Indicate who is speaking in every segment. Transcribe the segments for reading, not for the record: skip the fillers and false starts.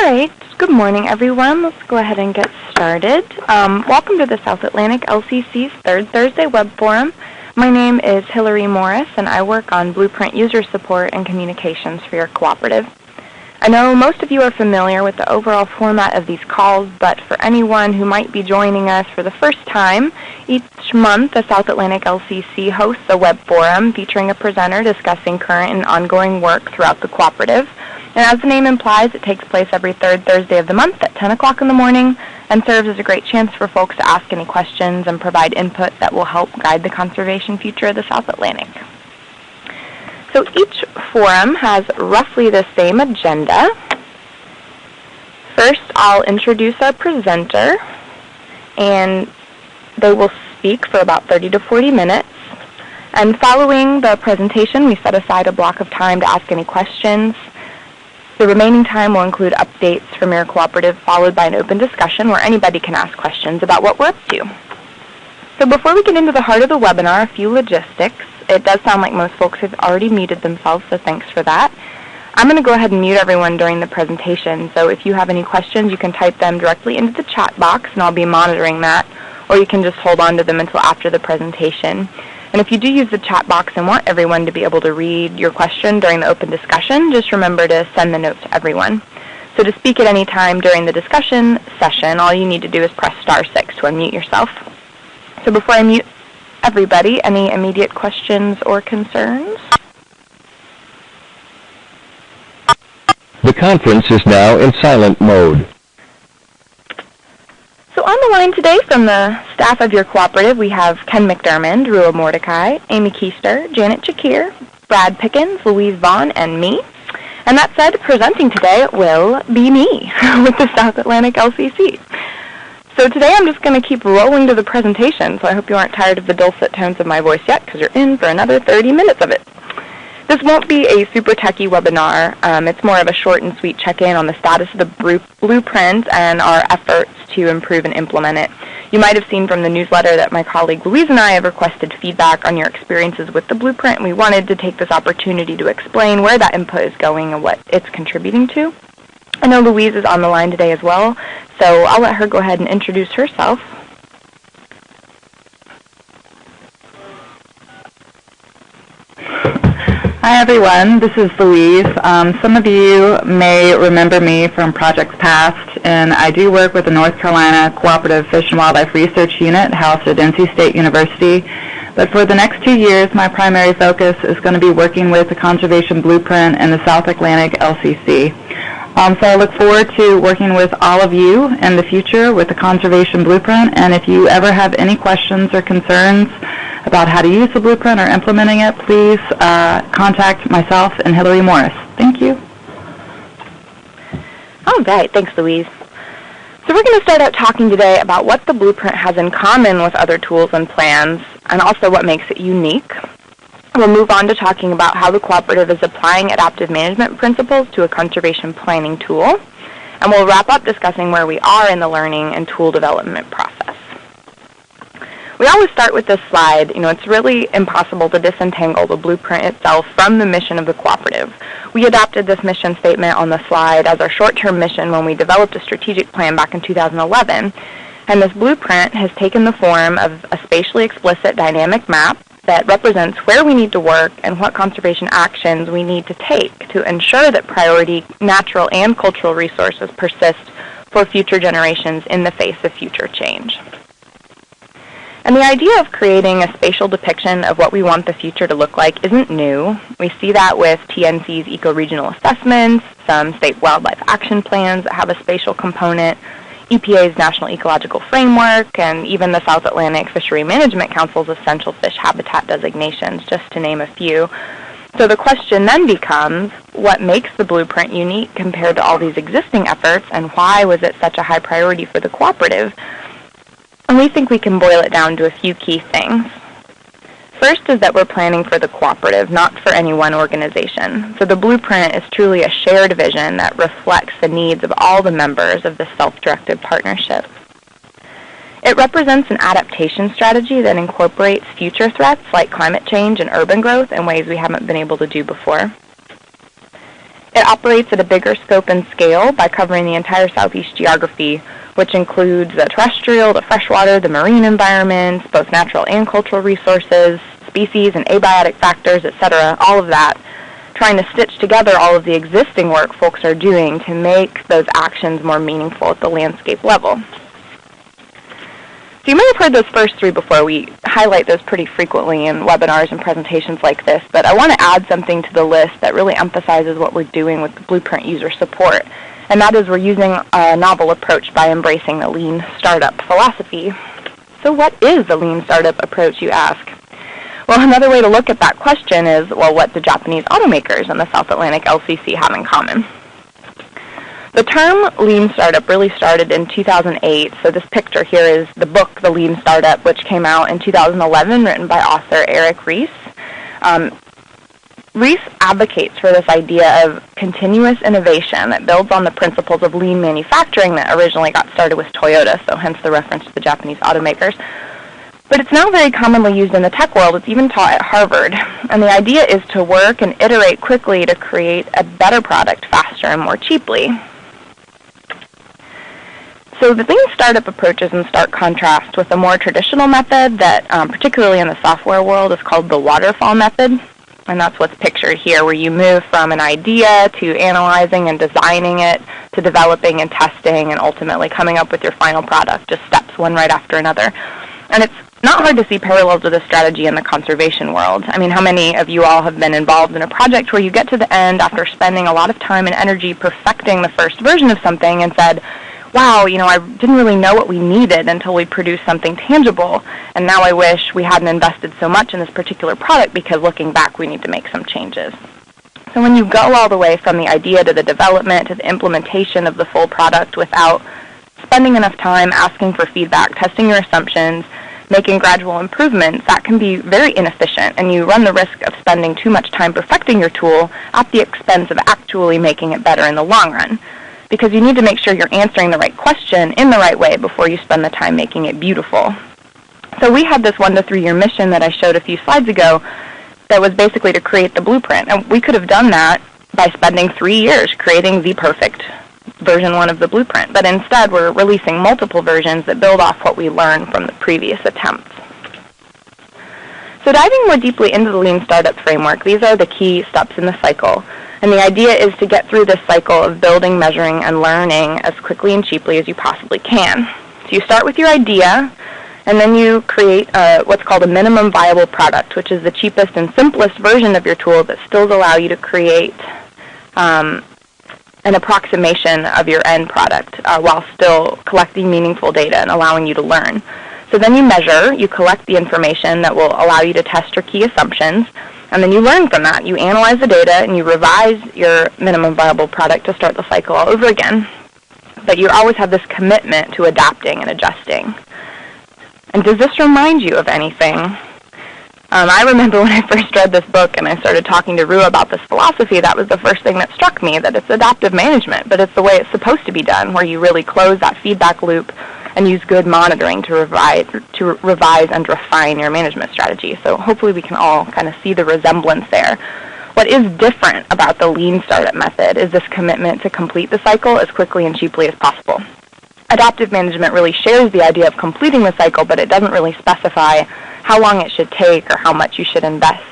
Speaker 1: right, good morning everyone. Let's go ahead and get started. Welcome to the South Atlantic LCC's third Thursday web forum. My name is Hilary Morris and I work on Blueprint user support and communications for your cooperative. I know most of you are familiar with the overall format of these calls, but for anyone who might be joining us for the first time, each month the South Atlantic LCC hosts a web forum featuring a presenter discussing current and ongoing work throughout the cooperative. And as the name implies, it takes place every third Thursday of the month at 10 o'clock in the morning and serves as a great chance for folks to ask any questions and provide input that will help guide the conservation future of the South Atlantic. So each forum has roughly the same agenda. First, I'll introduce our presenter, and they will speak for about 30 to 40 minutes. And following the presentation, we set aside a block of time to ask any questions. The remaining time will include updates from your cooperative, followed by an open discussion where anybody can ask questions about what we're up to. So before we get into the heart of the webinar, a few logistics. It does sound like most folks have already muted themselves, so thanks for that. I'm going to go ahead and mute everyone during the presentation, so if you have any questions, you can type them directly into the chat box, and I'll be monitoring that, or you can just hold on to them until after the presentation. And if you do use the chat box and want everyone to be able to read your question during the open discussion, just remember to send the note to everyone. So to speak at any time during the discussion session, all you need to do is press *6 to unmute yourself. So before I mute everybody, any immediate questions or concerns?
Speaker 2: The conference is now in silent mode.
Speaker 1: So on the line today from the staff of your cooperative, we have Ken McDermott, Rua Mordecai, Amy Keister, Janet Shakir, Brad Pickens, Louise Vaughn, and me. And that said, presenting today will be me with the South Atlantic LCC. So today I'm just going to keep rolling to the presentation, so I hope you aren't tired of the dulcet tones of my voice yet, because you're in for another 30 minutes of it. This won't be a super techy webinar. It's more of a short and sweet check-in on the status of the blueprint and our efforts to improve and implement it. You might have seen from the newsletter that my colleague Louise and I have requested feedback on your experiences with the blueprint, and we wanted to take this opportunity to explain where that input is going and what it's contributing to. I know Louise is on the line today as well, so I'll let her go ahead and introduce herself.
Speaker 3: Hi everyone, this is Louise. Some of you may remember me from projects past, and I do work with the North Carolina Cooperative Fish and Wildlife Research Unit housed at NC State University. But for the next 2 years, my primary focus is going to be working with the Conservation Blueprint and the South Atlantic LCC. So I look forward to working with all of you in the future with the Conservation Blueprint, and if you ever have any questions or concerns about how to use the blueprint or implementing it, please contact myself and Hilary Morris. Thank you.
Speaker 1: All right, thanks Louise. So we're going to start out talking today about what the blueprint has in common with other tools and plans, and also what makes it unique. We'll move on to talking about how the cooperative is applying adaptive management principles to a conservation planning tool. And we'll wrap up discussing where we are in the learning and tool development process. We always start with this slide. It's really impossible to disentangle the blueprint itself from the mission of the cooperative. We adopted this mission statement on the slide as our short-term mission when we developed a strategic plan back in 2011. And this blueprint has taken the form of a spatially explicit dynamic map that represents where we need to work and what conservation actions we need to take to ensure that priority natural and cultural resources persist for future generations in the face of future change. And the idea of creating a spatial depiction of what we want the future to look like isn't new. We see that with TNC's eco-regional assessments, some state wildlife action plans that have a spatial component, EPA's National Ecological Framework, and even the South Atlantic Fishery Management Council's Essential Fish Habitat designations, just to name a few. So the question then becomes, what makes the blueprint unique compared to all these existing efforts, and why was it such a high priority for the cooperative? And we think we can boil it down to a few key things. First is that we're planning for the cooperative, not for any one organization. So the blueprint is truly a shared vision that reflects the needs of all the members of this self-directed partnership. It represents an adaptation strategy that incorporates future threats like climate change and urban growth in ways we haven't been able to do before. It operates at a bigger scope and scale by covering the entire southeast geography, which includes the terrestrial, the freshwater, the marine environments, both natural and cultural resources, species and abiotic factors, etc., all of that, trying to stitch together all of the existing work folks are doing to make those actions more meaningful at the landscape level. So you may have heard those first three before. We highlight those pretty frequently in webinars and presentations like this, but I want to add something to the list that really emphasizes what we're doing with the Blueprint user support, and that is we're using a novel approach by embracing the lean startup philosophy. So what is the lean startup approach, you ask? Well, another way to look at that question is, well, what do Japanese automakers and the South Atlantic LCC have in common? The term lean startup really started in 2008, so this picture here is the book, The Lean Startup, which came out in 2011, written by author Eric Ries. Ries advocates for this idea of continuous innovation that builds on the principles of lean manufacturing that originally got started with Toyota, so hence the reference to the Japanese automakers. But it's now very commonly used in the tech world. It's even taught at Harvard. And the idea is to work and iterate quickly to create a better product faster and more cheaply. So the lean startup approach is in stark contrast with a more traditional method that, particularly in the software world, is called the Waterfall Method. And that's what's pictured here, where you move from an idea to analyzing and designing it, to developing and testing, and ultimately coming up with your final product, just steps one right after another. And it's not hard to see parallels to this strategy in the conservation world. I mean, how many of you all have been involved in a project where you get to the end after spending a lot of time and energy perfecting the first version of something and said, wow, I didn't really know what we needed until we produced something tangible, and now I wish we hadn't invested so much in this particular product because looking back we need to make some changes. So when you go all the way from the idea to the development to the implementation of the full product without spending enough time asking for feedback, testing your assumptions, making gradual improvements, that can be very inefficient, and you run the risk of spending too much time perfecting your tool at the expense of actually making it better in the long run. Because you need to make sure you're answering the right question in the right way before you spend the time making it beautiful. So we had this 1 to 3 year mission that I showed a few slides ago that was basically to create the blueprint. And we could have done that by spending 3 years creating the perfect version 1 of the blueprint. But instead, we're releasing multiple versions that build off what we learned from the previous attempts. So diving more deeply into the Lean Startup framework, these are the key steps in the cycle. And the idea is to get through this cycle of building, measuring, and learning as quickly and cheaply as you possibly can. So you start with your idea, and then you create what's called a minimum viable product, which is the cheapest and simplest version of your tool that still allows you to create an approximation of your end product while still collecting meaningful data and allowing you to learn. So then you measure, you collect the information that will allow you to test your key assumptions, and then you learn from that. You analyze the data, and you revise your minimum viable product to start the cycle all over again. But you always have this commitment to adapting and adjusting. And does this remind you of anything? I remember when I first read this book and I started talking to Rue about this philosophy, that was the first thing that struck me, that it's adaptive management, but it's the way it's supposed to be done, where you really close that feedback loop and use good monitoring to revise and refine your management strategy. So hopefully we can all kind of see the resemblance there. What is different about the Lean Startup method is this commitment to complete the cycle as quickly and cheaply as possible. Adaptive management really shares the idea of completing the cycle, but it doesn't really specify how long it should take or how much you should invest.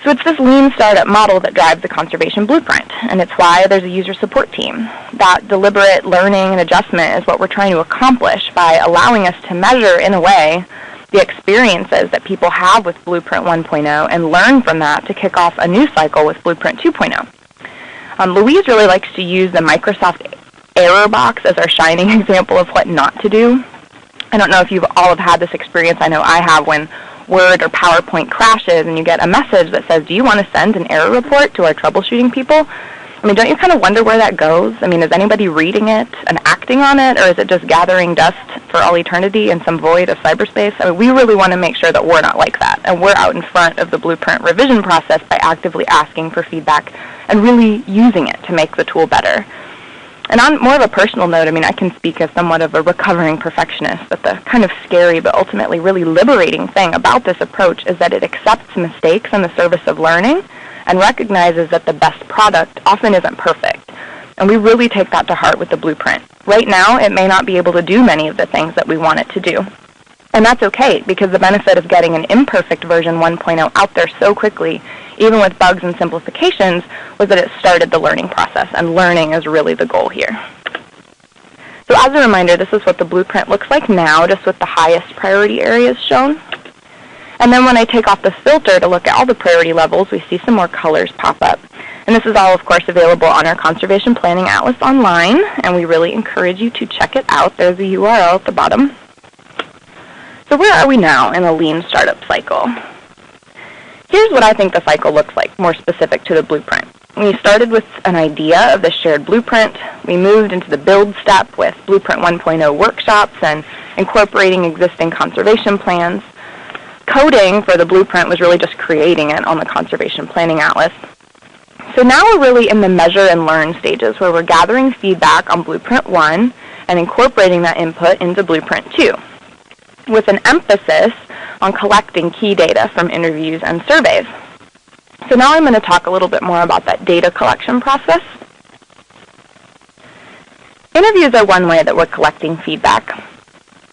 Speaker 1: So it's this Lean Startup model that drives the conservation blueprint, and it's why there's a user support team. That deliberate learning and adjustment is what we're trying to accomplish by allowing us to measure, in a way, the experiences that people have with Blueprint 1.0 and learn from that to kick off a new cycle with Blueprint 2.0. Louise really likes to use the Microsoft error box as our shining example of what not to do. I don't know if you've all have had this experience. I know I have, when Word or PowerPoint crashes and you get a message that says, do you want to send an error report to our troubleshooting people? I mean, don't you kind of wonder where that goes? I mean, is anybody reading it and acting on it, or is it just gathering dust for all eternity in some void of cyberspace? I mean, we really want to make sure that we're not like that, and we're out in front of the blueprint revision process by actively asking for feedback and really using it to make the tool better. And on more of a personal note, I mean, I can speak as somewhat of a recovering perfectionist, but the kind of scary but ultimately really liberating thing about this approach is that it accepts mistakes in the service of learning and recognizes that the best product often isn't perfect. And we really take that to heart with the blueprint. Right now, it may not be able to do many of the things that we want it to do. And that's okay, because the benefit of getting an imperfect version 1.0 out there so quickly, even with bugs and simplifications, was that it started the learning process, and learning is really the goal here. So as a reminder, this is what the blueprint looks like now, just with the highest priority areas shown. And then when I take off the filter to look at all the priority levels, we see some more colors pop up. And this is all, of course, available on our Conservation Planning Atlas online, and we really encourage you to check it out. There's a URL at the bottom. So where are we now in the lean startup cycle? Here's what I think the cycle looks like, more specific to the blueprint. We started with an idea of the shared blueprint. We moved into the build step with Blueprint 1.0 workshops and incorporating existing conservation plans. Coding for the blueprint was really just creating it on the Conservation Planning Atlas. So now we're really in the measure and learn stages, where we're gathering feedback on Blueprint 1 and incorporating that input into Blueprint 2, with an emphasis on collecting key data from interviews and surveys. So now I'm going to talk a little bit more about that data collection process. Interviews are one way that we're collecting feedback.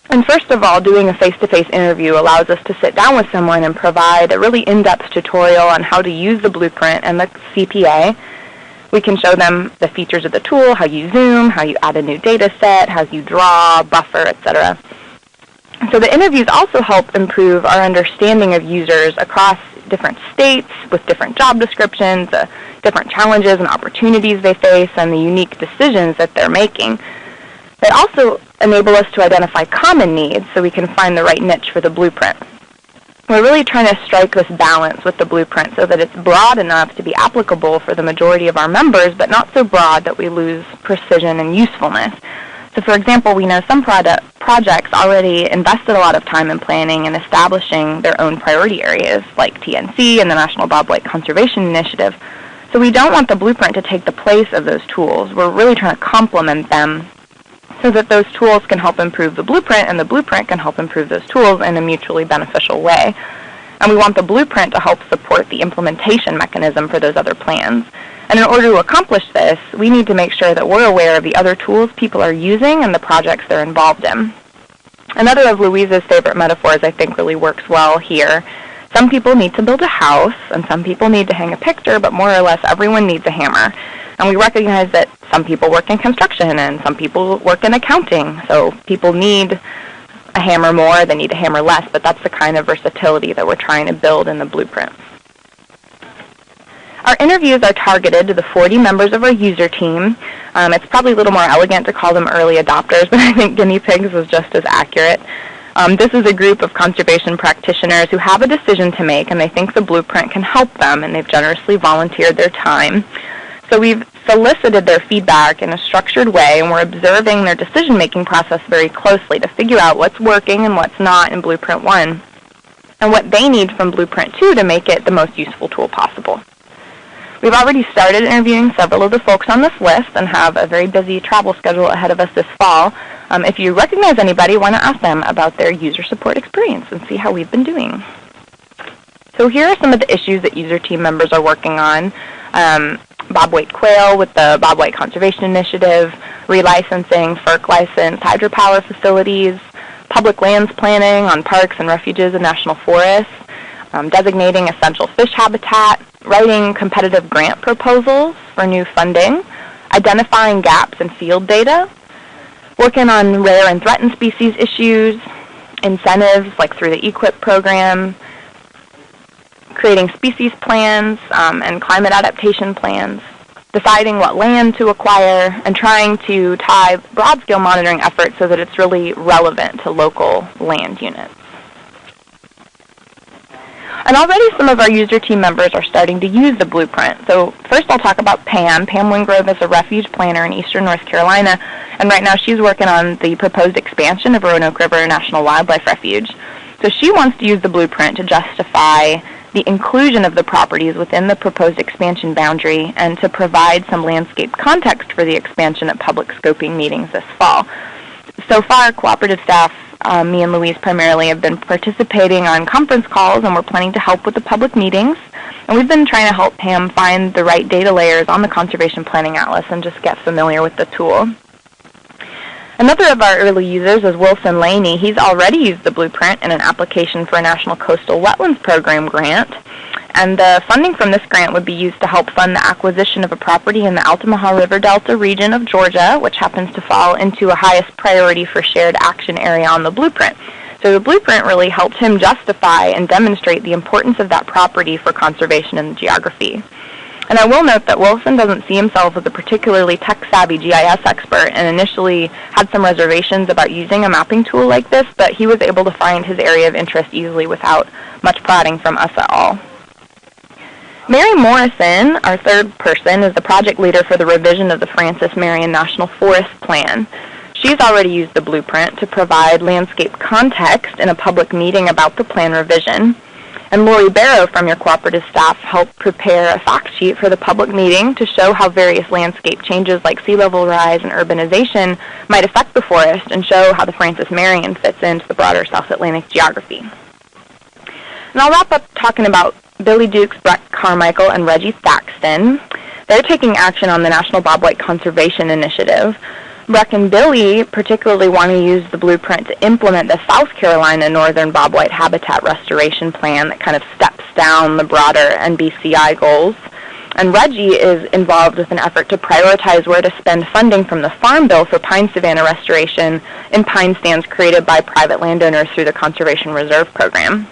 Speaker 1: And first of all, doing a face-to-face interview allows us to sit down with someone and provide a really in-depth tutorial on how to use the blueprint and the CPA. We can show them the features of the tool, how you zoom, how you add a new data set, how you draw, buffer, etc. So the interviews also help improve our understanding of users across different states with different job descriptions, different challenges and opportunities they face, and the unique decisions that they're making. They also enable us to identify common needs so we can find the right niche for the blueprint. We're really trying to strike this balance with the blueprint so that it's broad enough to be applicable for the majority of our members, but not so broad that we lose precision and usefulness. So for example, we know some projects already invested a lot of time in planning and establishing their own priority areas, like TNC and the National Bobwhite Conservation Initiative. So we don't want the blueprint to take the place of those tools. We're really trying to complement them so that those tools can help improve the blueprint, and the blueprint can help improve those tools in a mutually beneficial way. And we want the blueprint to help support the implementation mechanism for those other plans. And in order to accomplish this, we need to make sure that we're aware of the other tools people are using and the projects they're involved in. Another of Louise's favorite metaphors I think really works well here. Some people need to build a house, and some people need to hang a picture, but more or less everyone needs a hammer. And we recognize that some people work in construction and some people work in accounting, so people need a hammer more, they need a hammer less, but that's the kind of versatility that we're trying to build in the blueprint. Our interviews are targeted to the 40 members of our user team. It's probably a little more elegant to call them early adopters, but I think guinea pigs is just as accurate. This is a group of conservation practitioners who have a decision to make, and they think the blueprint can help them, and they've generously volunteered their time. So we've solicited their feedback in a structured way, and we're observing their decision-making process very closely to figure out what's working and what's not in Blueprint 1, and what they need from Blueprint 2 to make it the most useful tool possible. We've already started interviewing several of the folks on this list and have a very busy travel schedule ahead of us this fall. If you recognize anybody, why not ask them about their user support experience and see how we've been doing. So here are some of the issues that user team members are working on. Bobwhite quail with the Bobwhite Conservation Initiative, relicensing FERC licensed hydropower facilities, public lands planning on parks and refuges and national forests, designating essential fish habitat, writing competitive grant proposals for new funding, identifying gaps in field data, working on rare and threatened species issues, incentives like through the EQIP program, creating species plans and climate adaptation plans, deciding what land to acquire, and trying to tie broad-scale monitoring efforts so that it's really relevant to local land units. And already some of our user team members are starting to use the blueprint. So first I'll talk about Pam. Pam Wingrove is a refuge planner in eastern North Carolina, and right now she's working on the proposed expansion of Roanoke River National Wildlife Refuge. So she wants to use the blueprint to justify the inclusion of the properties within the proposed expansion boundary and to provide some landscape context for the expansion at public scoping meetings this fall. So far, cooperative staff, me and Louise primarily, have been participating on conference calls, and we're planning to help with the public meetings. And And we've been trying to help Pam find the right data layers on the Conservation Planning Atlas and just get familiar with the tool. Another of our early users is Wilson Laney. He's already used the blueprint in an application for a National Coastal Wetlands Program grant. And the funding from this grant would be used to help fund the acquisition of a property in the Altamaha River Delta region of Georgia, which happens to fall into a highest priority for shared action area on the blueprint. So the blueprint really helped him justify and demonstrate the importance of that property for conservation and geography. And I will note that Wilson doesn't see himself as a particularly tech-savvy GIS expert and initially had some reservations about using a mapping tool like this, but he was able to find his area of interest easily without much prodding from us at all. Mary Morrison, our third person, is the project leader for the revision of the Francis Marion National Forest Plan. She's already used the blueprint to provide landscape context in a public meeting about the plan revision. And Lori Barrow from your cooperative staff helped prepare a fact sheet for the public meeting to show how various landscape changes like sea level rise and urbanization might affect the forest and show how the Francis Marion fits into the broader South Atlantic geography. And I'll wrap up talking about Billy Dukes, Brett Carmichael, and Reggie Thaxton. They're taking action on the National Bobwhite Conservation Initiative. Breck and Billy particularly want to use the blueprint to implement the South Carolina Northern Bobwhite Habitat Restoration Plan that kind of steps down the broader NBCI goals. And Reggie is involved with an effort to prioritize where to spend funding from the Farm Bill for pine savanna restoration in pine stands created by private landowners through the Conservation Reserve Program.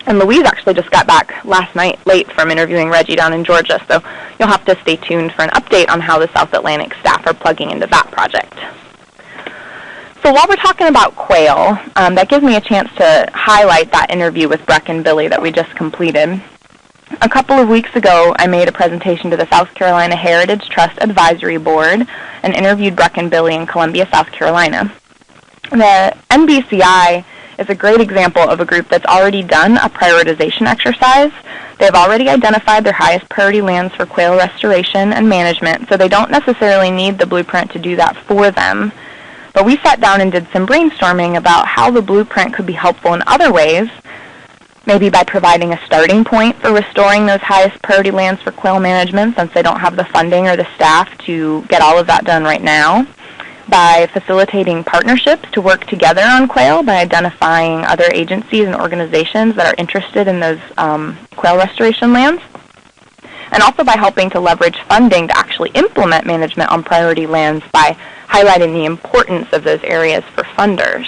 Speaker 1: And Louise actually just got back last night late from interviewing Reggie down in Georgia, so you'll have to stay tuned for an update on how the South Atlantic staff are plugging into that project. So while we're talking about quail, that gives me a chance to highlight that interview with Breck and Billy that we just completed. A couple of weeks ago, I made a presentation to the South Carolina Heritage Trust Advisory Board and interviewed Breck and Billy in Columbia, South Carolina. The NBCI is a great example of a group that's already done a prioritization exercise. They've already identified their highest priority lands for quail restoration and management, so they don't necessarily need the blueprint to do that for them. But we sat down and did some brainstorming about how the blueprint could be helpful in other ways, maybe by providing a starting point for restoring those highest priority lands for quail management since they don't have the funding or the staff to get all of that done right now, by facilitating partnerships to work together on quail by identifying other agencies and organizations that are interested in those quail restoration lands, and also by helping to leverage funding to actually implement management on priority lands by highlighting the importance of those areas for funders.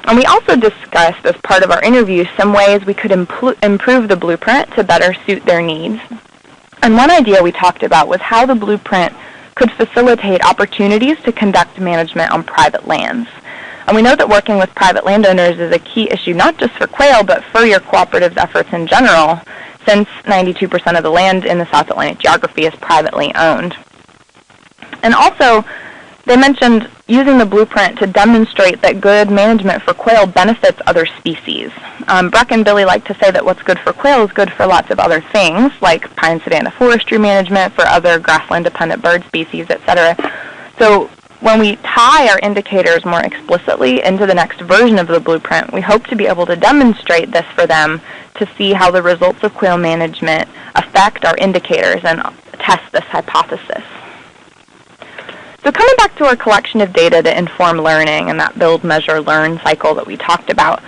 Speaker 1: And we also discussed as part of our interview some ways we could improve the blueprint to better suit their needs. And one idea we talked about was how the blueprint could facilitate opportunities to conduct management on private lands. And we know that working with private landowners is a key issue not just for quail, but for your cooperative's efforts in general, since 92% of the land in the South Atlantic geography is privately owned. And also, they mentioned using the blueprint to demonstrate that good management for quail benefits other species. Breck and Billy like to say that what's good for quail is good for lots of other things, like pine savanna forestry management for other grassland-dependent bird species, etc. So when we tie our indicators more explicitly into the next version of the blueprint, we hope to be able to demonstrate this for them to see how the results of quail management affect our indicators and test this hypothesis. So coming back to our collection of data to inform learning and that build, measure, learn cycle that we talked about,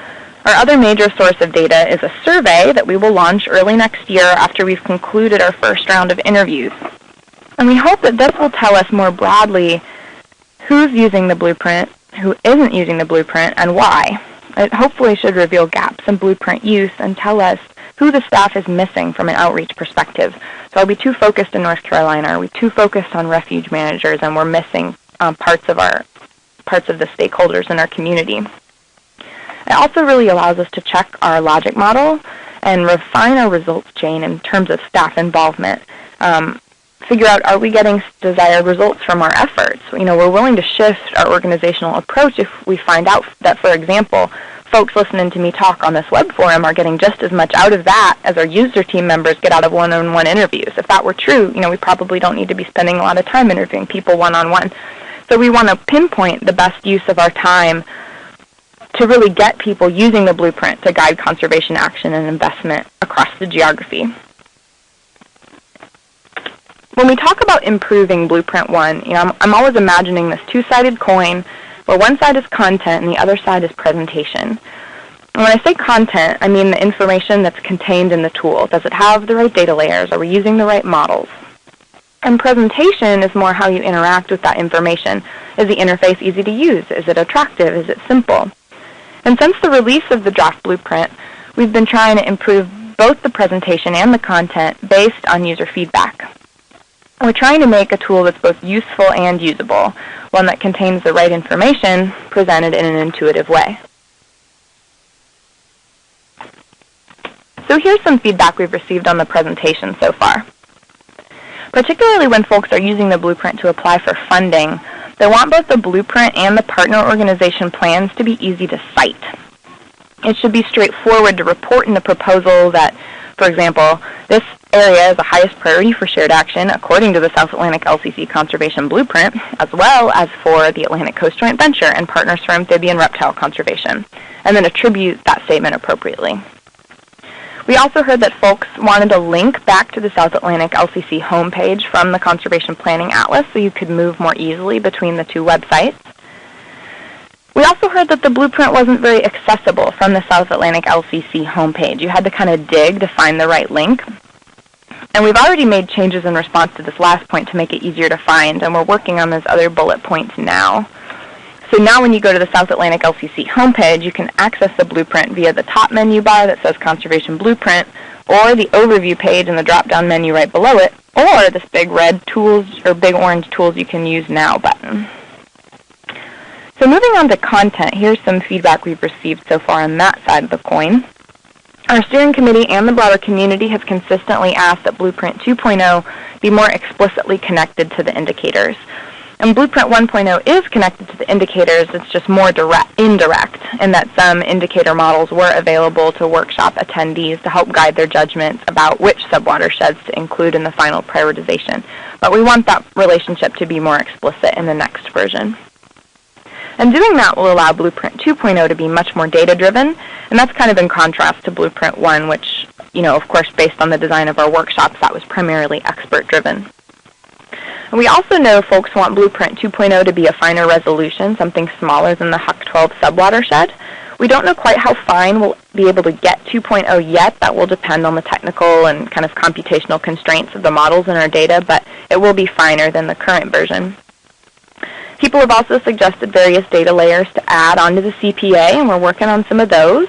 Speaker 1: our other major source of data is a survey that we will launch early next year after we've concluded our first round of interviews. And we hope that this will tell us more broadly who's using the blueprint, who isn't using the blueprint, and why. It hopefully should reveal gaps in blueprint use and tell us who the staff is missing from an outreach perspective. So are we too focused in North Carolina? Are we too focused on refuge managers and we're missing parts of the stakeholders in our community? It also really allows us to check our logic model and refine our results chain in terms of staff involvement. Figure out, are we getting desired results from our efforts? We're willing to shift our organizational approach if we find out that, for example, folks listening to me talk on this web forum are getting just as much out of that as our user team members get out of one-on-one interviews. If that were true, we probably don't need to be spending a lot of time interviewing people one-on-one. So we want to pinpoint the best use of our time to really get people using the blueprint to guide conservation action and investment across the geography. When we talk about improving Blueprint 1, I'm always imagining this two-sided coin where one side is content and the other side is presentation. And when I say content, I mean the information that's contained in the tool. Does it have the right data layers? Are we using the right models? And presentation is more how you interact with that information. Is the interface easy to use? Is it attractive? Is it simple? And since the release of the draft blueprint, we've been trying to improve both the presentation and the content based on user feedback. We're trying to make a tool that's both useful and usable, one that contains the right information presented in an intuitive way. So here's some feedback we've received on the presentation so far. Particularly when folks are using the blueprint to apply for funding, they want both the blueprint and the partner organization plans to be easy to cite. It should be straightforward to report in the proposal that, for example, this area is the highest priority for shared action according to the South Atlantic LCC Conservation Blueprint, as well as for the Atlantic Coast Joint Venture and Partners for Amphibian Reptile Conservation, and then attribute that statement appropriately. We also heard that folks wanted a link back to the South Atlantic LCC homepage from the Conservation Planning Atlas so you could move more easily between the two websites. We also heard that the blueprint wasn't very accessible from the South Atlantic LCC homepage. You had to kind of dig to find the right link. And we've already made changes in response to this last point to make it easier to find, and we're working on those other bullet points now. So now when you go to the South Atlantic LCC homepage, you can access the blueprint via the top menu bar that says Conservation Blueprint, or the overview page in the drop-down menu right below it, or this big red tools or big orange tools you can use now button. So moving on to content, here's some feedback we've received so far on that side of the coin. Our steering committee and the broader community have consistently asked that Blueprint 2.0 be more explicitly connected to the indicators. And Blueprint 1.0 is connected to the indicators, it's just more indirect, in that some indicator models were available to workshop attendees to help guide their judgments about which subwatersheds to include in the final prioritization. But we want that relationship to be more explicit in the next version. And doing that will allow Blueprint 2.0 to be much more data-driven, and that's kind of in contrast to Blueprint 1, which, of course, based on the design of our workshops, that was primarily expert-driven. And we also know folks want Blueprint 2.0 to be a finer resolution, something smaller than the Huck 12 subwatershed. We don't know quite how fine we'll be able to get 2.0 yet. That will depend on the technical and kind of computational constraints of the models in our data, but it will be finer than the current version. People have also suggested various data layers to add onto the CPA, and we're working on some of those.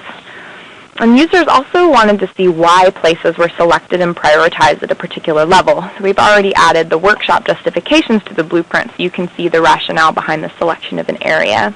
Speaker 1: And users also wanted to see why places were selected and prioritized at a particular level. So we've already added the workshop justifications to the blueprint so you can see the rationale behind the selection of an area.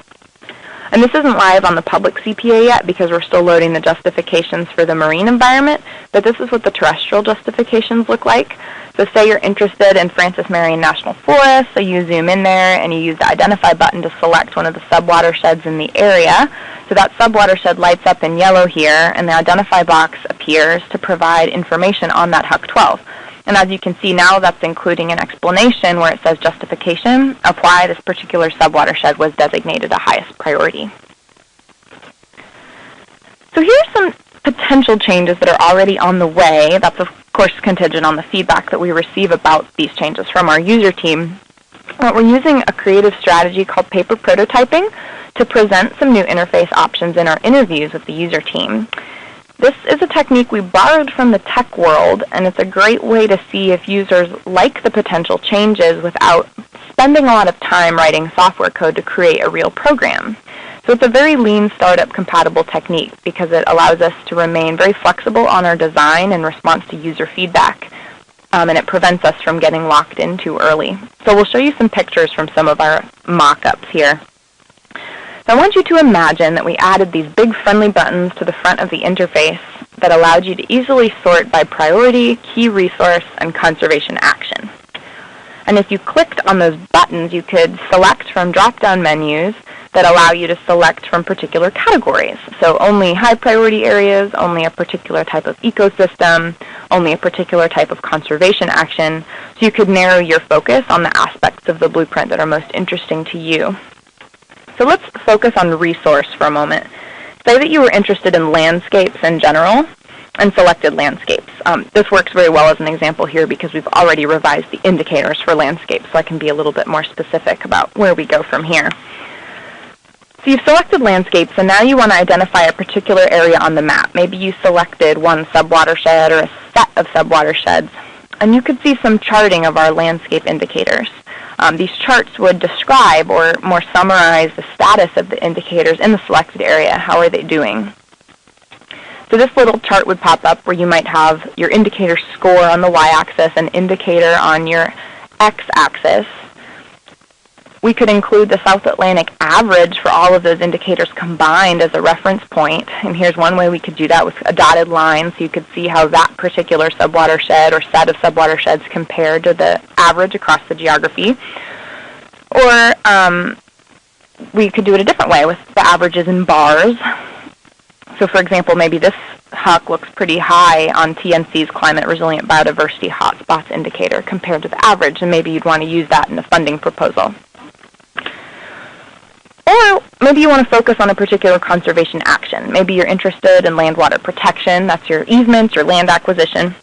Speaker 1: And this isn't live on the public CPA yet because we're still loading the justifications for the marine environment, but this is what the terrestrial justifications look like. So say you're interested in Francis Marion National Forest, so you zoom in there and you use the Identify button to select one of the subwatersheds in the area. So that subwatershed lights up in yellow here, and the Identify box appears to provide information on that Huck 12. And as you can see now, that's including an explanation where it says justification of why this particular subwatershed was designated a highest priority. So here's some potential changes that are already on the way. That's of course contingent on the feedback that we receive about these changes from our user team. We're using a creative strategy called paper prototyping to present some new interface options in our interviews with the user team. This is a technique we borrowed from the tech world, and it's a great way to see if users like the potential changes without spending a lot of time writing software code to create a real program. So it's a very lean startup compatible technique because it allows us to remain very flexible on our design in response to user feedback, and it prevents us from getting locked in too early. So we'll show you some pictures from some of our mock-ups here. So I want you to imagine that we added these big friendly buttons to the front of the interface that allowed you to easily sort by priority, key resource, and conservation action. And if you clicked on those buttons, you could select from drop-down menus that allow you to select from particular categories. So only high priority areas, only a particular type of ecosystem, only a particular type of conservation action. So you could narrow your focus on the aspects of the blueprint that are most interesting to you. So let's focus on resource for a moment. Say that you were interested in landscapes in general. and selected landscapes. This works very well as an example here because we've already revised the indicators for landscapes, so I can be a little bit more specific about where we go from here. So you've selected landscapes, and now you want to identify a particular area on the map. Maybe you selected one subwatershed or a set of subwatersheds, and you could see some charting of our landscape indicators. These charts would describe or more summarize the status of the indicators in the selected area. How are they doing? So this little chart would pop up where you might have your indicator score on the y-axis and indicator on your x-axis. We could include the South Atlantic average for all of those indicators combined as a reference point. And here's one way we could do that with a dotted line, so you could see how that particular subwatershed or set of subwatersheds compared to the average across the geography. Or we could do it a different way with the averages in bars. So for example, maybe this HUC looks pretty high on TNC's Climate Resilient Biodiversity Hotspots indicator compared to the average, and maybe you'd want to use that in a funding proposal. Or maybe you want to focus on a particular conservation action. Maybe you're interested in land water protection. That's your easements, your land acquisition.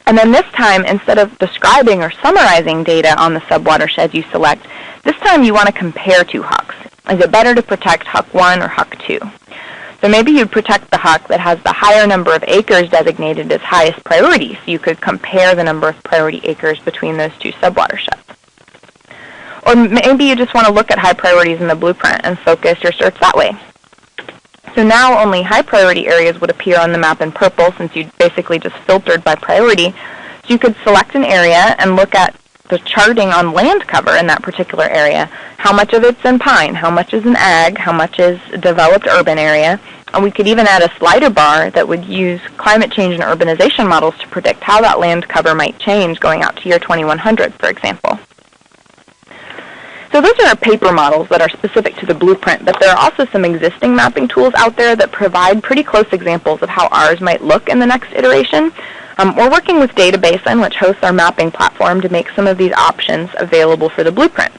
Speaker 1: And then this time, instead of describing or summarizing data on the subwatersheds you select, this time you want to compare two HUCs. Is it better to protect HUC 1 or HUC 2? So maybe you'd protect the HUC that has the higher number of acres designated as highest priority, so you could compare the number of priority acres between those two subwatersheds. Or maybe you just want to look at high priorities in the blueprint and focus your search that way. So now only high priority areas would appear on the map in purple since you basically just filtered by priority. So you could select an area and look at the charting on land cover in that particular area. How much of it's in pine? How much is in ag? How much is developed urban area? And we could even add a slider bar that would use climate change and urbanization models to predict how that land cover might change going out to year 2100, for example. So those are our paper models that are specific to the blueprint, but there are also some existing mapping tools out there that provide pretty close examples of how ours might look in the next iteration. We're working with Databasin, which hosts our mapping platform, to make some of these options available for the blueprint.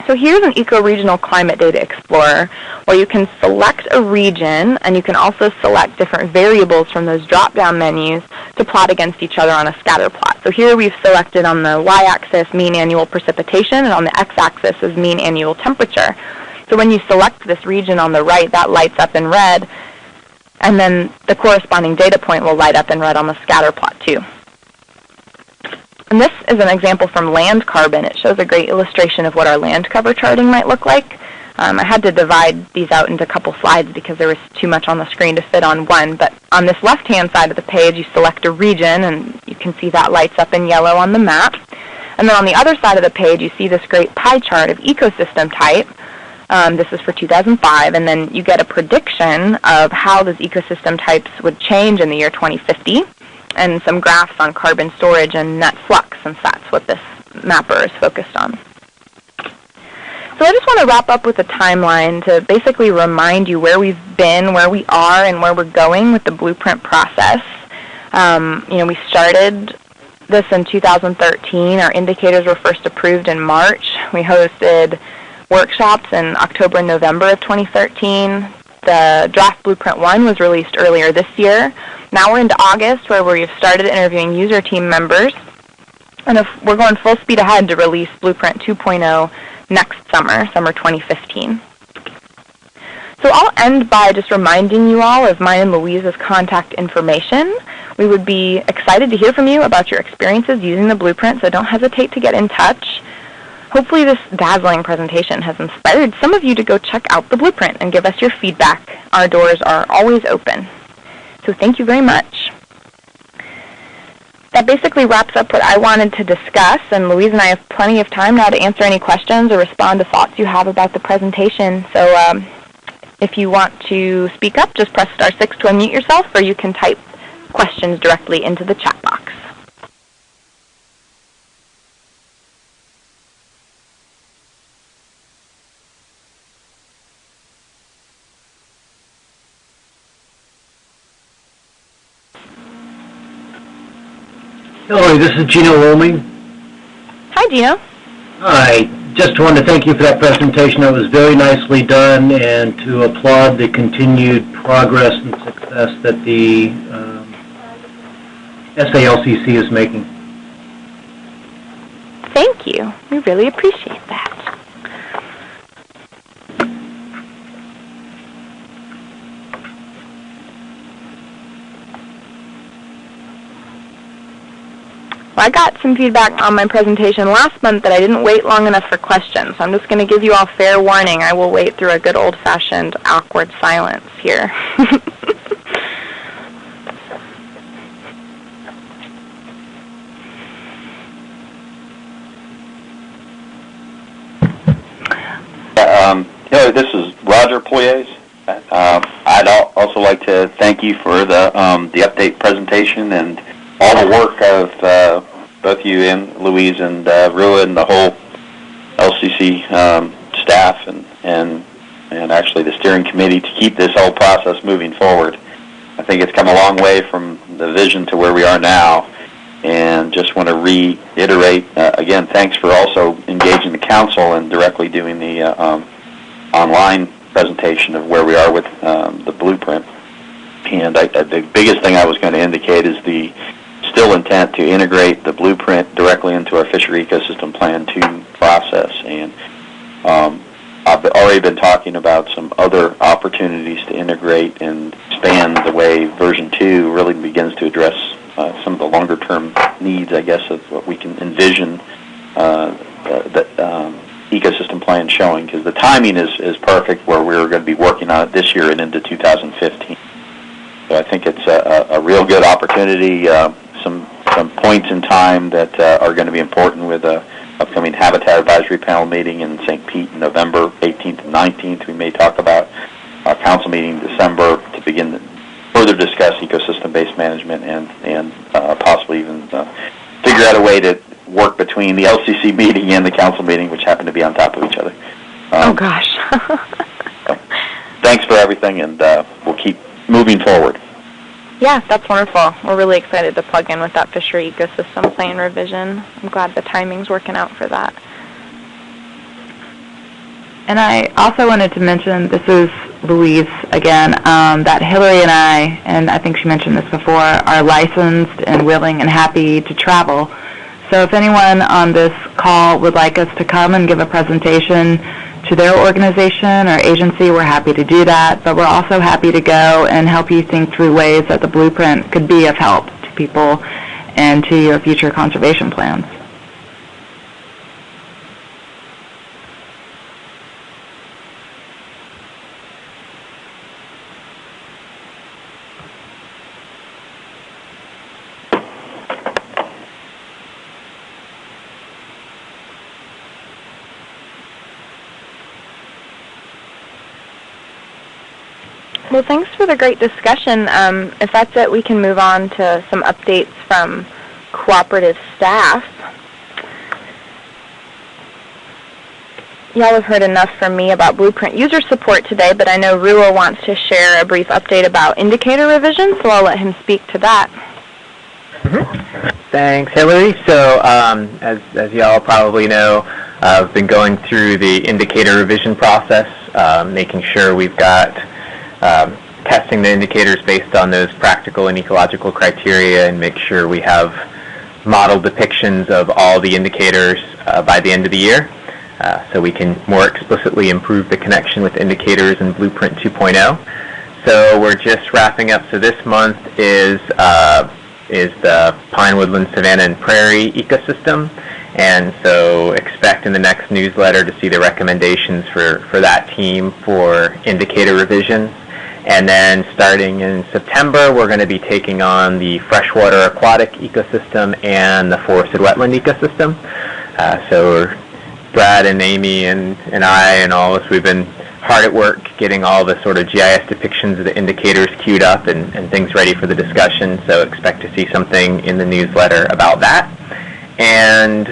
Speaker 1: So here's an eco-regional climate data explorer where you can select a region, and you can also select different variables from those drop-down menus to plot against each other on a scatter plot. So here we've selected on the y-axis mean annual precipitation, and on the x-axis is mean annual temperature. So when you select this region on the right, that lights up in red, and then the corresponding data point will light up in red on the scatter plot too. And this is an example from land carbon. It shows a great illustration of what our land cover charting might look like. I had to divide these out into a couple slides because there was too much on the screen to fit on one. But on this left-hand side of the page, you select a region, and you can see that lights up in yellow on the map. And then on the other side of the page, you see this great pie chart of ecosystem type. This is for 2005, and then you get a prediction of how those ecosystem types would change in the year 2050, and some graphs on carbon storage and net flux, since that's what this mapper is focused on. So I just want to wrap up with a timeline to basically remind you where we've been, where we are, and where we're going with the blueprint process. We started this in 2013. Our indicators were first approved in March. We hosted workshops in October and November of 2013. The draft Blueprint 1 was released earlier this year. Now we're into August, where we've started interviewing user team members. And we're going full speed ahead to release Blueprint 2.0 next summer 2015. So I'll end by just reminding you all of mine and Louise's contact information. We would be excited to hear from you about your experiences using the Blueprint, so don't hesitate to get in touch. Hopefully this dazzling presentation has inspired some of you to go check out the Blueprint and give us your feedback. Our doors are always open. So thank you very much. That basically wraps up what I wanted to discuss, and Louise and I have plenty of time now to answer any questions or respond to thoughts you have about the presentation. So if you want to speak up, just press *6 to unmute yourself, or you can type questions directly into the chat box.
Speaker 4: Hilary, this is Gino Roaming.
Speaker 1: Hi, Gino.
Speaker 4: Hi. Just wanted to thank you for that presentation. That was very nicely done, and to applaud the continued progress and success that the SALCC is making.
Speaker 1: Thank you. We really appreciate that. Well, I got some feedback on my presentation last month that I didn't wait long enough for questions, so I'm just going to give you all fair warning. I will wait through a good old-fashioned awkward silence here.
Speaker 5: Hilary, this is Roger Poyes. I'd also like to thank you for the update presentation and all the work of both you and Louise and Rua and the whole LCC staff and actually the steering committee to keep this whole process moving forward. I think it's come a long way from the vision to where we are now, and just want to reiterate again, thanks for also engaging the council and directly doing the online presentation of where we are with the blueprint. And the biggest thing I was going to indicate is the still intent to integrate the blueprint directly into our Fishery Ecosystem Plan 2 process. And I've already been talking about some other opportunities to integrate and expand the way version 2 really begins to address some of the longer-term needs, I guess, of what we can envision the ecosystem plan showing, because the timing is perfect where we're going to be working on it this year and into 2015. So I think it's a real good opportunity, some points in time that are going to be important with the upcoming Habitat Advisory Panel meeting in St. Pete in November 18th and 19th. We may talk about our council meeting in December to begin to further discuss ecosystem-based management and possibly even figure out a way to work between the LCC meeting and the council meeting, which happen to be on top of each other.
Speaker 1: Oh, gosh.
Speaker 5: So thanks for everything, and we'll keep moving forward.
Speaker 1: Yeah, that's wonderful. We're really excited to plug in with that fishery ecosystem plan revision. I'm glad the timing's working out for that.
Speaker 3: And I also wanted to mention, this is Louise again, that Hilary and I think she mentioned this before, are licensed and willing and happy to travel. So if anyone on this call would like us to come and give a presentation to their organization or agency, we're happy to do that. But we're also happy to go and help you think through ways that the blueprint could be of help to people and to your future conservation plans.
Speaker 1: Well, thanks for the great discussion. If that's it, we can move on to some updates from cooperative staff. Y'all have heard enough from me about blueprint user support today, but I know Rua wants to share a brief update about indicator revision, so I'll let him speak to that.
Speaker 6: Thanks, Hilary. So, as y'all probably know, I've been going through the indicator revision process, making sure we've got testing the indicators based on those practical and ecological criteria, and make sure we have model depictions of all the indicators by the end of the year, so we can more explicitly improve the connection with indicators in Blueprint 2.0. So we're just wrapping up. So this month is the Pine, Woodland, Savanna, and Prairie ecosystem, and so expect in the next newsletter to see the recommendations for that team for indicator revisions. And then starting in September, we're going to be taking on the freshwater aquatic ecosystem and the forested wetland ecosystem. So Brad and Amy and I and all of us, we've been hard at work getting all the sort of GIS depictions of the indicators queued up and things ready for the discussion. So expect to see something in the newsletter about that. And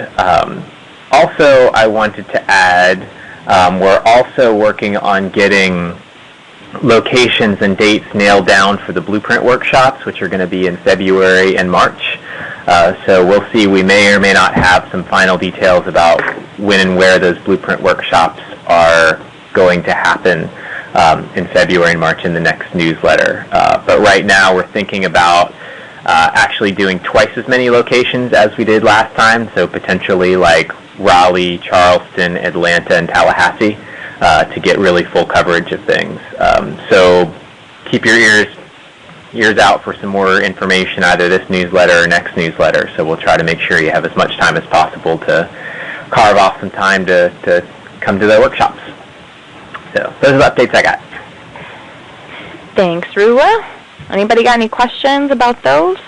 Speaker 6: also I wanted to add, we're also working on getting locations and dates nailed down for the blueprint workshops, which are going to be in February and March. So we'll see. We may or may not have some final details about when and where those blueprint workshops are going to happen in February and March in the next newsletter. But right now we're thinking about actually doing twice as many locations as we did last time, so potentially like Raleigh, Charleston, Atlanta, and Tallahassee to get really full coverage of things. So keep your ears out for some more information, either this newsletter or next newsletter. So we'll try to make sure you have as much time as possible to carve off some time to come to the workshops. So those are the updates I got.
Speaker 1: Thanks, Rua. Anybody got any questions about those?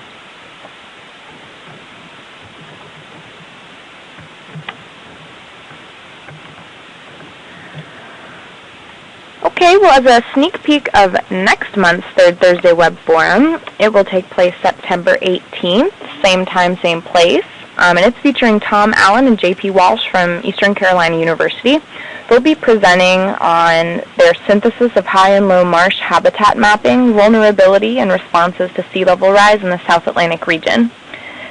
Speaker 1: Okay, well, as a sneak peek of next month's Third Thursday Web Forum, it will take place September 18th, same time, same place, and it's featuring Tom Allen and J.P. Walsh from Eastern Carolina University. They'll be presenting on their synthesis of high and low marsh habitat mapping, vulnerability, and responses to sea level rise in the South Atlantic region.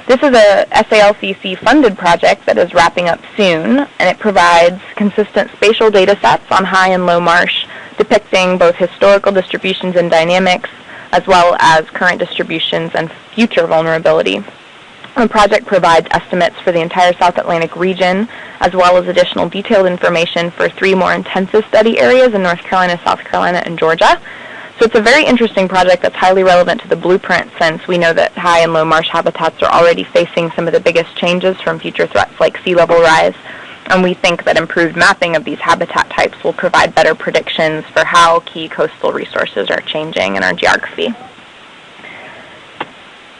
Speaker 1: This is a SALCC-funded project that is wrapping up soon, and it provides consistent spatial data sets on high and low marsh, depicting both historical distributions and dynamics, as well as current distributions and future vulnerability. The project provides estimates for the entire South Atlantic region, as well as additional detailed information for 3 more intensive study areas in North Carolina, South Carolina, and Georgia. So it's a very interesting project that's highly relevant to the blueprint, since we know that high and low marsh habitats are already facing some of the biggest changes from future threats like sea level rise. And we think that improved mapping of these habitat types will provide better predictions for how key coastal resources are changing in our geography.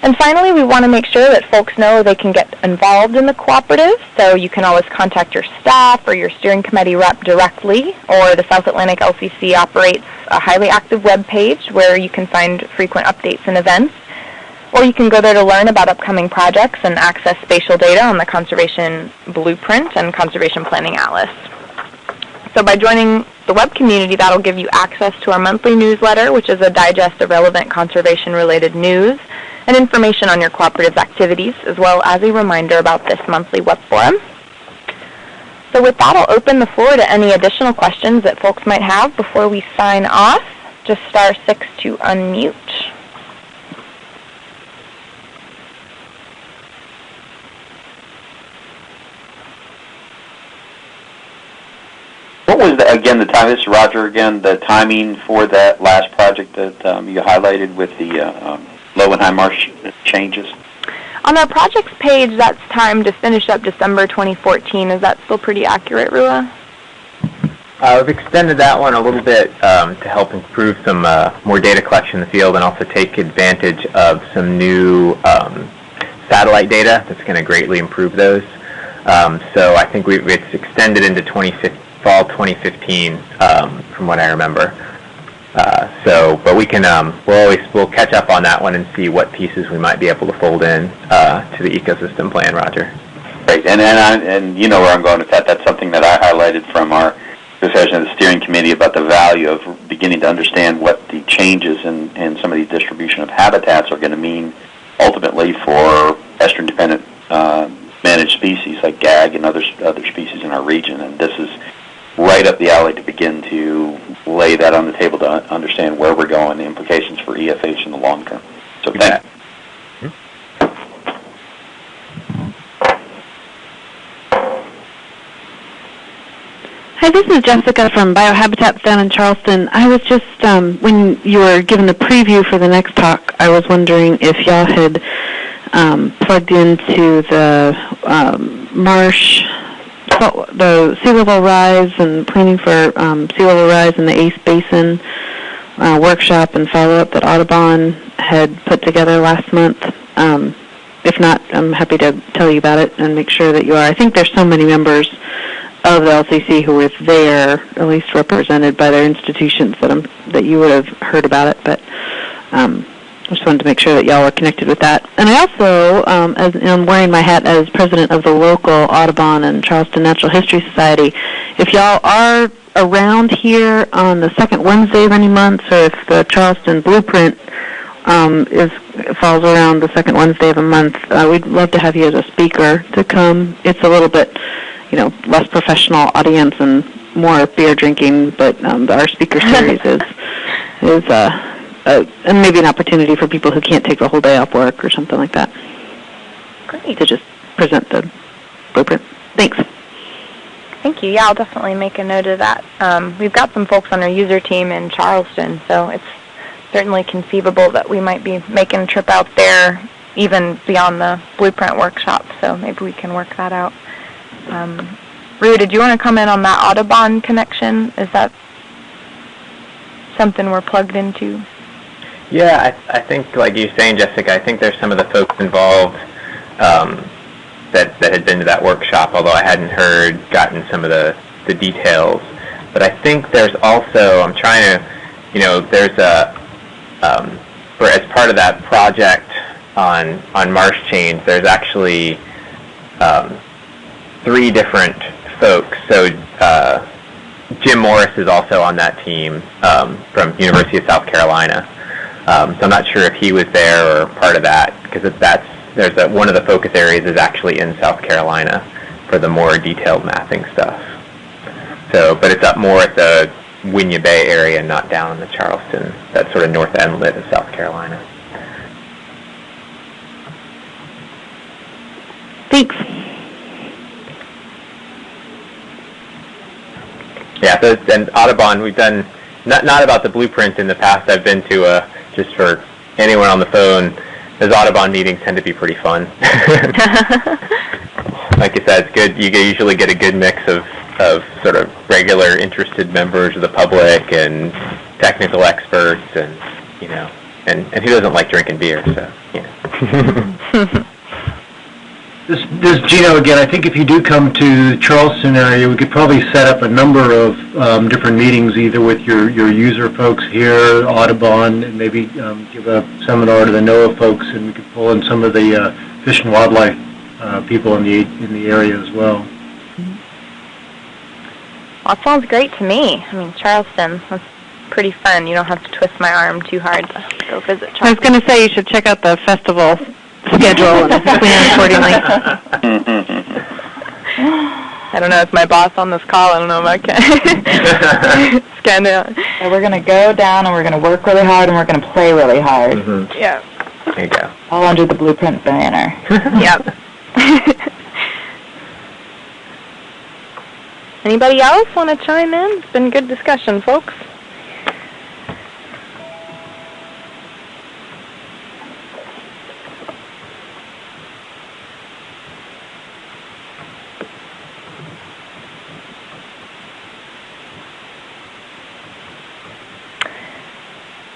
Speaker 1: And finally, we want to make sure that folks know they can get involved in the cooperative, so you can always contact your staff or your steering committee rep directly, or the South Atlantic LCC operates a highly active web page where you can find frequent updates and events, or you can go there to learn about upcoming projects and access spatial data on the Conservation Blueprint and Conservation Planning Atlas. So by joining the web community, that'll give you access to our monthly newsletter, which is a digest of relevant conservation-related news and information on your cooperative's activities, as well as a reminder about this monthly web forum. So with that, I'll open the floor to any additional questions that folks might have before we sign off. Just *6 to unmute.
Speaker 5: What was, again, the time? This is Roger again. The timing for that last project that you highlighted with the low and high marsh changes?
Speaker 1: On our projects page, that's timed to finish up December 2014. Is that still pretty accurate, Rua?
Speaker 6: We've extended that one a little bit to help improve some more data collection in the field, and also take advantage of some new satellite data that's going to greatly improve those. So I think it's extended into fall 2015, from what I remember. But we can we'll catch up on that one and see what pieces we might be able to fold in to the ecosystem plan, Roger.
Speaker 5: Great, and you know where I'm going with that. That's something that I highlighted from our discussion of the steering committee about the value of beginning to understand what the changes in some of the distribution of habitats are going to mean ultimately for estuarine-dependent managed species like gag and other species in our region. And this is right up the alley to begin to lay that on the table to understand where we're going, the implications for EFH in the long term. So thanks.
Speaker 7: Hi, this is Jessica from Biohabitats down in Charleston. I was just, when you were given the preview for the next talk, I was wondering if y'all had plugged into the marsh, the sea level rise and planning for sea level rise in the ACE Basin workshop and follow-up that Audubon had put together last month. If not, I'm happy to tell you about it and make sure that you are. I think there's so many members of the LCC who were there, at least represented by their institutions, that you would have heard about it. But I just wanted to make sure that y'all are connected with that. And I also, I'm wearing my hat as president of the local Audubon and Charleston Natural History Society. If y'all are around here on the second Wednesday of any month, or if the Charleston Blueprint falls around the second Wednesday of a month, we'd love to have you as a speaker to come. It's a little bit, less professional audience and more beer drinking, but our speaker series is and maybe an opportunity for people who can't take the whole day off work or something like that.
Speaker 1: Great.
Speaker 7: To just present the blueprint. Thanks.
Speaker 1: Thank you. Yeah, I'll definitely make a note of that. We've got some folks on our user team in Charleston, so it's certainly conceivable that we might be making a trip out there even beyond the blueprint workshop, so maybe we can work that out. Rue, did you want to comment on that Audubon connection? Is that something we're plugged into?
Speaker 6: Yeah, I think, like you were saying, Jessica, I think there's some of the folks involved that had been to that workshop, although I hadn't gotten some of the details. But I think there's also, I'm trying to, there's as part of that project on marsh chains, there's actually 3 different folks. So Jim Morris is also on that team from University of South Carolina. So I'm not sure if he was there or part of that, because one of the focus areas is actually in South Carolina for the more detailed mapping stuff. So, but it's up more at the Winyah Bay area, not down in the Charleston, that sort of north endlet of South Carolina.
Speaker 7: Thanks.
Speaker 6: Yeah, so, and Audubon, we've done, not about the blueprint in the past, I've been to, just for anyone on the phone, those Audubon meetings tend to be pretty fun. Like I said, it's good. You usually get a good mix of sort of regular interested members of the public and technical experts, and and who doesn't like drinking beer? So
Speaker 4: This is Gino again. I think if you do come to the Charleston area, we could probably set up a number of different meetings, either with your user folks here, Audubon, and maybe give a seminar to the NOAA folks, and we could pull in some of the fish and wildlife people in the area as well.
Speaker 1: Well, that sounds great to me. I mean, Charleston, that's pretty fun. You don't have to twist my arm too hard to go visit Charleston.
Speaker 7: I was going to say you should check out the festival schedule and plan accordingly.
Speaker 1: I don't know. It's my boss on this call. I don't know if I can scan it.
Speaker 3: So we're going to go down and we're going to work really hard and we're going to play really hard.
Speaker 6: Mm-hmm.
Speaker 1: Yeah.
Speaker 6: There you go.
Speaker 3: All under the blueprint banner.
Speaker 1: Yep. Anybody else want to chime in? It's been good discussion, folks.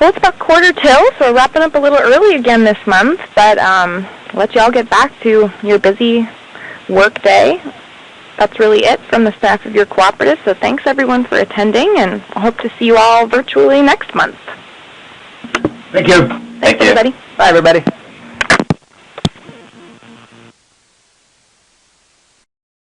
Speaker 1: Well, it's about 1:45, so we're wrapping up a little early again this month, but let y'all get back to your busy work day. That's really it from the staff of your cooperative, so thanks everyone for attending, and I hope to see you all virtually next month.
Speaker 4: Thank you.
Speaker 1: Thanks, everybody.
Speaker 6: Bye, everybody.